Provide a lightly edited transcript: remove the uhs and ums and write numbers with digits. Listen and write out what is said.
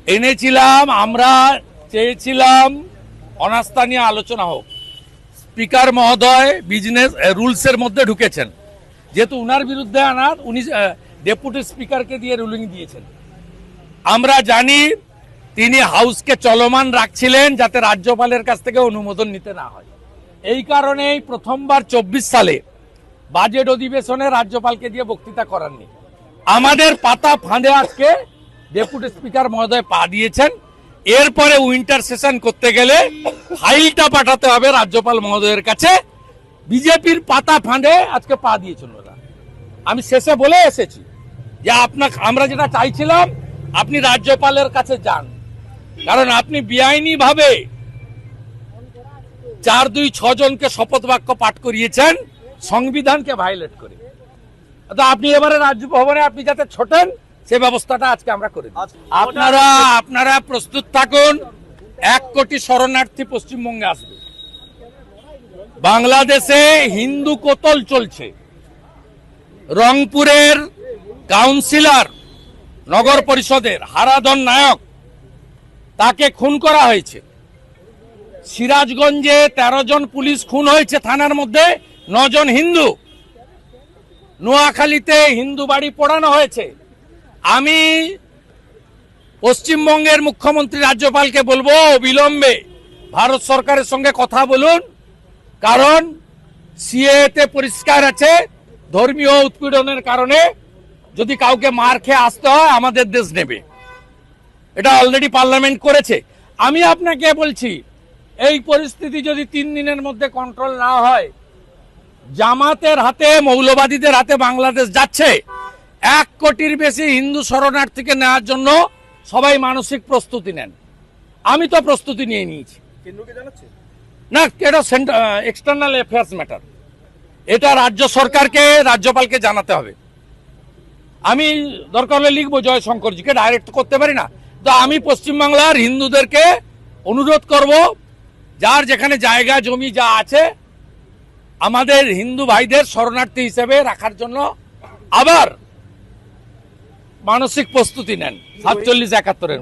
এনেছিলাম, আমরা চেয়েছিলাম অনাস্থা নিয়ে আলোচনা হোক। স্পিকার মহোদয় বিজনেস রুলসের মধ্যে ঢুকেছেন, যেহেতু উনার বিরুদ্ধে আনার, উনি ডেপুটি স্পিকারকে দিয়ে রুলিং দিয়েছেন। আমরা জানি তিনি হাউসকে চলমান রাখছিলেন যাতে রাজ্যপালের কাছ থেকে অনুমোদন নিতে না হয়। এই কারণেই প্রথমবার 24 সালে বাজেট অধিবেশনে রাজ্যপালকে দিয়ে বক্তৃতা করাননি। আমাদের পাতা ফাঁদে আজকে ডেপুটি স্পিকার মহোদয় পা দিয়েছেন। এরপরে উইন্টার সেশন করতে গেলে ফাইলটা পাঠাতে হবে রাজ্যপাল মহোদয়ের কাছে। বিজেপির পাতা ফাঁদে আজকে পা দিয়েছেন ওরা। আমি শেষে বলে এসেছি যে আমরা যেটা চাইছিলাম, আপনি রাজ্যপালের কাছে যান, কারণ আপনি বেআইনি ভাবে 4-2-6 জনকে শপথ বাক্য পাঠ করিয়েছেন সংবিধানকে ভায়োলেট করে। আপনি এবারে রাজভবনে আপনি যাতে ছোটেন সে ব্যবস্থাটা আজকে আমরা করে দিই। আপনারা প্রস্তুত থাকুন। 1 কোটি শরণার্থী পশ্চিমবঙ্গে আসবে। বাংলাদেশে হিন্দু কোতল চলছে। রংপুরের কাউন্সিলর, নগর পরিষদের হারাধন নায়ক, তাকে খুন করা হয়েছে। সিরাজগঞ্জে 13 জন পুলিশ খুন হয়েছে, থানার মধ্যে 9 জন হিন্দু। নোয়াখালীতে হিন্দু বাড়ি পোড়ানো হয়েছে। আমি পশ্চিমবঙ্গের মুখ্যমন্ত্রী রাজ্যপালকে বলবো, অবিলম্বে ভারত সরকারের সঙ্গে কথা বলুন, কারণ সিএতে পরিষ্কার আছে ধর্মীয় উৎপীড়নের কারণে যদি কাউকে মার খেয়ে আসতে হয় আমাদের দেশ নেবে। এটা অলরেডি পার্লামেন্ট করেছে। আমি আপনাকে বলছি, এই পরিস্থিতি যদি 3 দিনের মধ্যে কন্ট্রোল না হয়, জামাতের হাতে, মৌলবাদীদের হাতে বাংলাদেশ যাচ্ছে। 1 কোটির বেশি হিন্দু শরণার্থীকে নেওয়ার জন্য সবাই মানসিক প্রস্তুতি নেন। আমি তো প্রস্তুতি নিয়ে নিয়েছি। না, এটা এক্সটার্নাল অ্যাফেয়ার্স ম্যাটার। এটা রাজ্য সরকারকে, রাজ্যপালকে জানাতে হবে। আমি দরকার হলে লিখবো, জয়শঙ্করজিকে ডাইরেক্ট করতে পারি না। তো আমি পশ্চিমবাংলার হিন্দুদেরকে অনুরোধ করব, যার যেখানে জায়গা জমি যা আছে আমাদের হিন্দু ভাইদের শরণার্থী হিসেবে রাখার জন্য আবার মানসিক প্রস্তুতি নেন 47-71-এর।